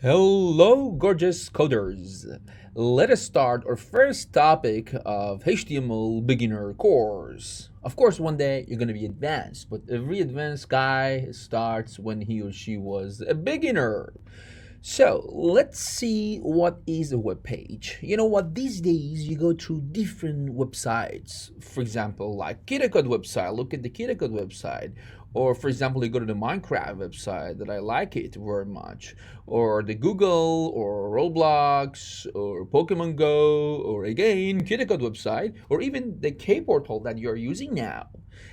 Hello, gorgeous coders. Let us start our first topic of HTML beginner course. Of course, one day you're going to be advanced, but every advanced guy starts when he or she was a beginner. So let's see what is a web page. You know what? These days you go through different websites. For example, like KitaCode website. Look at the KitaCode website. Or for example, you go to the Minecraft website that I like it very much. Or the Google or Roblox or Pokemon Go or again KitaCode website or even the K portal that you're using now.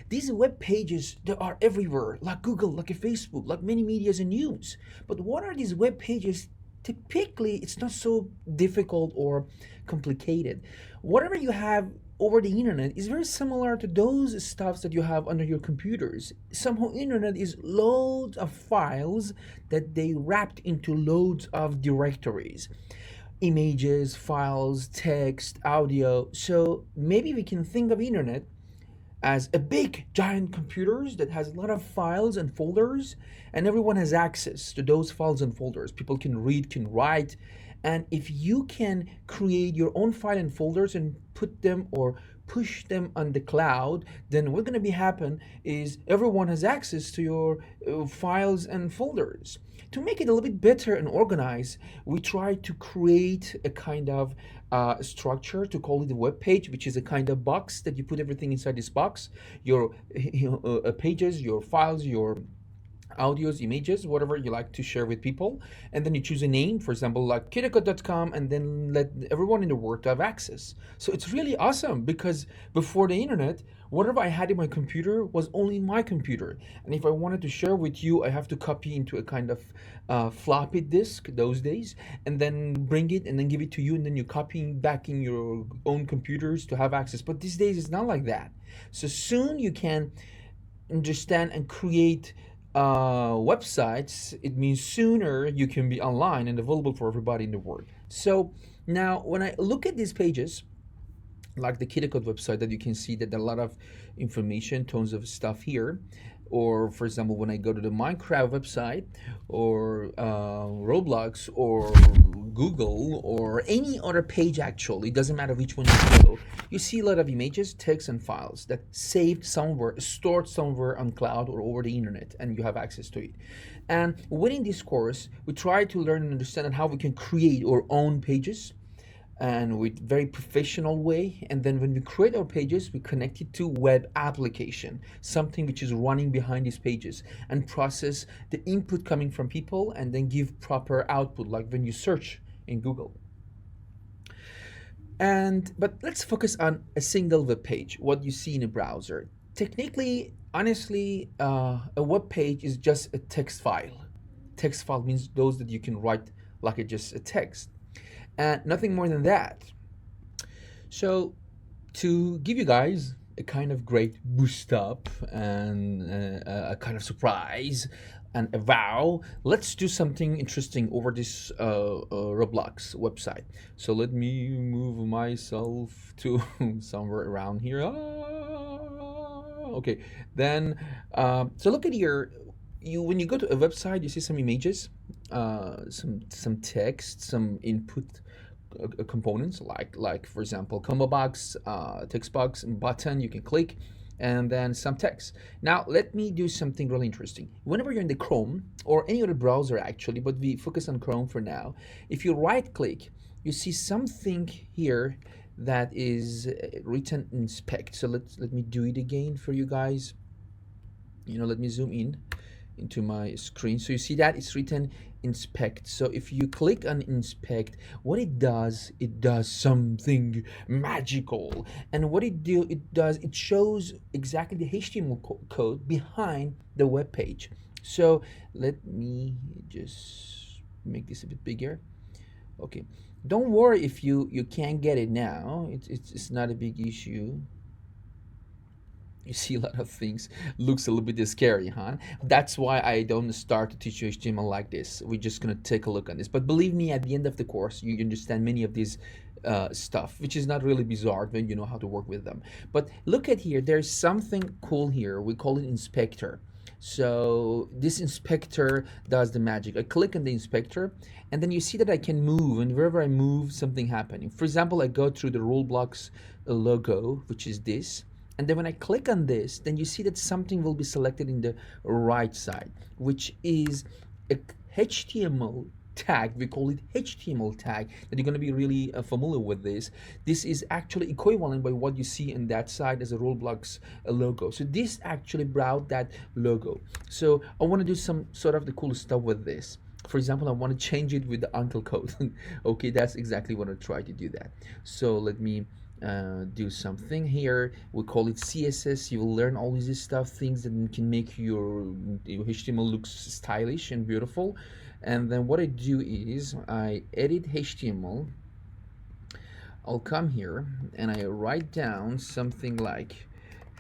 These web pages they are everywhere, like Google, like a Facebook, like many medias and news. But what are these web pages? Typically, it's not so difficult or complicated. Whatever you have over the internet is very similar to those stuffs that you have under your computers. Somehow, internet is loads of files that they wrapped into loads of directories, images, files, text, audio. So maybe we can think of internet as a big giant computers that has a lot of files and folders, and everyone has access to those files and folders. People can read, can write, and if you can create your own file and folders and put them or push them on the cloud, then what's going to be happen is everyone has access to your files and folders. To make it a little bit better and organized, we try to create a kind of structure to call it a web page, which is a kind of box that you put everything inside this box. Your pages, your files, your audios, images, whatever you like to share with people, and then you choose a name, for example, like kitacode.com, and then let everyone in the world have access. So it's really awesome because before the internet, whatever I had in my computer was only my computer, and if I wanted to share with you, I have to copy into a kind of floppy disk those days, and then bring it and then give it to you, and then you copy back in your own computers to have access. But these days it's not like that. So soon you can understand and create websites. It means sooner you can be online and available for everybody in the world. So now when I look at these pages, like the KitaCode website, that you can see that there are a lot of information, tons of stuff here. Or for example, when I go to the Minecraft website or Roblox or Google or any other page, actually, it doesn't matter which one you go, you see a lot of images, text, and files that saved somewhere, stored somewhere on cloud or over the internet, and you have access to it. And within this course, we try to learn and understand how we can create our own pages and with very professional way, and then when we create our pages we connect it to web application, something which is running behind these pages and process the input coming from people and then give proper output, like when you search in Google. And but let's focus on a single web page, what you see in a browser. Technically, honestly, a web page is just a text file. Text file means those that you can write like a, just a text, and nothing more than that. So, to give you guys a kind of great boost up and a kind of surprise and a wow, let's do something interesting over this Roblox website. So, let me move myself to somewhere around here. Okay, then, so look at here. You when you go to a website, you see some images, some text, some input components like for example combo box, text box, and button you can click, and then some text. Now let me do something really interesting. Whenever you're in the Chrome or any other browser actually, but we focus on Chrome for now, if you right click, you see something here that is written inspect. So let me do it again for you guys. Let me zoom in into my screen. So you see that it's written inspect. So if you click on inspect, what it does something magical. And what it shows exactly the HTML code behind the web page. So let me just make this a bit bigger. Okay, don't worry if you can't get it now. It's not a big issue. You see a lot of things looks a little bit scary, huh? That's why I don't start to teach you HTML like this. We're just gonna take a look on this, but believe me, at the end of the course you understand many of these stuff, which is not really bizarre when you know how to work with them. But look at here, there's something cool here. We call it inspector. So this inspector does the magic. I click on the inspector, and then you see that I can move, and wherever I move, something happening. For example, I go through the Roblox logo, which is this, and then when I click on this, then you see that something will be selected in the right side, which is a HTML tag. We call it HTML tag, that you're going to be really familiar with this. This is actually equivalent by what you see in that side as a Roblox logo. So this actually brought that logo. So I want to do some sort of the cool stuff with this. For example, I want to change it with the uncle code. Okay, that's exactly what I try to do that. So let me do something here. We call it CSS. You will learn all this stuff, things that can make your HTML look stylish and beautiful. And then what I do is I edit HTML. I'll come here and I write down something like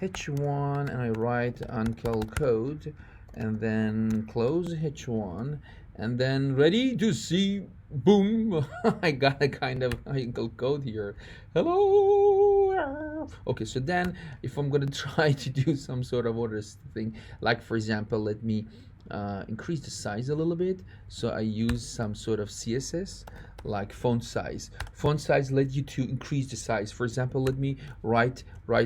h1, and I write uncle code, and then close h1, and then ready to see. Boom. I got a kind of uncle code here. Hello. Okay, so then if I'm gonna try to do some sort of other thing, like for example, let me increase the size a little bit. So I use some sort of CSS like font size. Font size lets you to increase the size. For example, let me write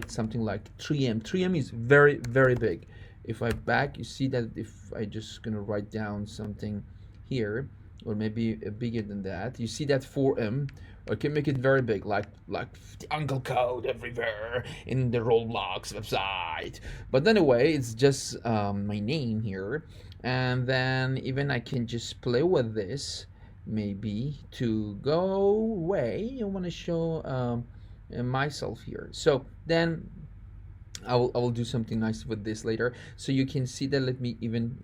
something like 3M. 3M is very, very big. If I back, you see that if I just gonna write down something here, or maybe bigger than that, you see that 4M. I can make it very big, like the uncle code everywhere in the Roblox website. But anyway, it's just my name here, and then even I can just play with this, maybe to go away. I want to show myself here. So then I will do something nice with this later, so you can see that. Let me even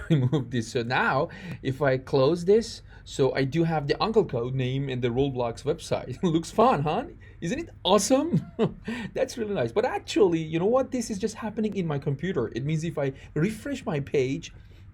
remove this. So now if I close this, so I do have the uncle code name in the Roblox website. Looks fun, huh? Isn't it awesome? That's really nice. But actually, you know what, this is just happening in my computer. It means if I refresh my page,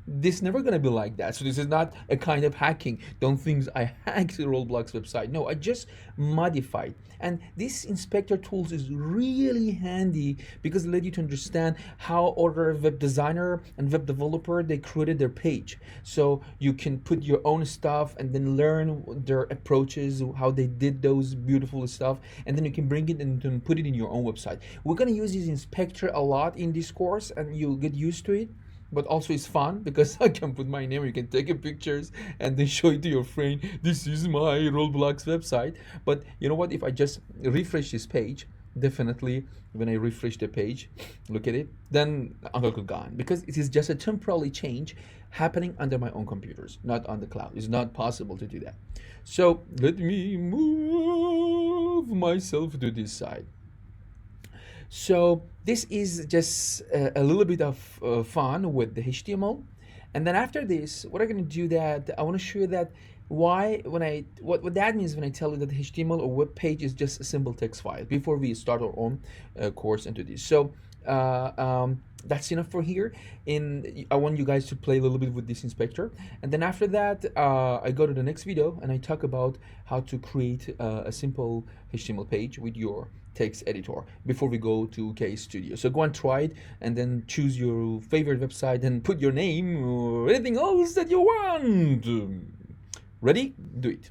this never gonna be like that. So this is not a kind of hacking. Don't think I hacked the Roblox website. No, I just modified. And this inspector tools is really handy because it led you to understand how other web designer and web developer, they created their page. So you can put your own stuff and then learn their approaches, how they did those beautiful stuff, and then you can bring it and put it in your own website. We're gonna use this inspector a lot in this course, and you'll get used to it. But also it's fun because I can put my name, you can take a pictures and then show it to your friend. This is my Roblox website. But you know what, if I just refresh this page, definitely when I refresh the page, look at it, then Uncle Cook gone, because it is just a temporary change happening under my own computers, not on the cloud. It's not possible to do that. So let me move myself to this side. So this is just a little bit of fun with the HTML. And then after this, what I'm going to do that, I want to show you that why when what that means when I tell you that the HTML or web page is just a simple text file before we start our own course into this. So that's enough for here. I want you guys to play a little bit with this inspector, and then after that I go to the next video and I talk about how to create a simple HTML page with your text editor before we go to KStudio. So go and try it, and then choose your favorite website and put your name or anything else that you want. Ready? Do it.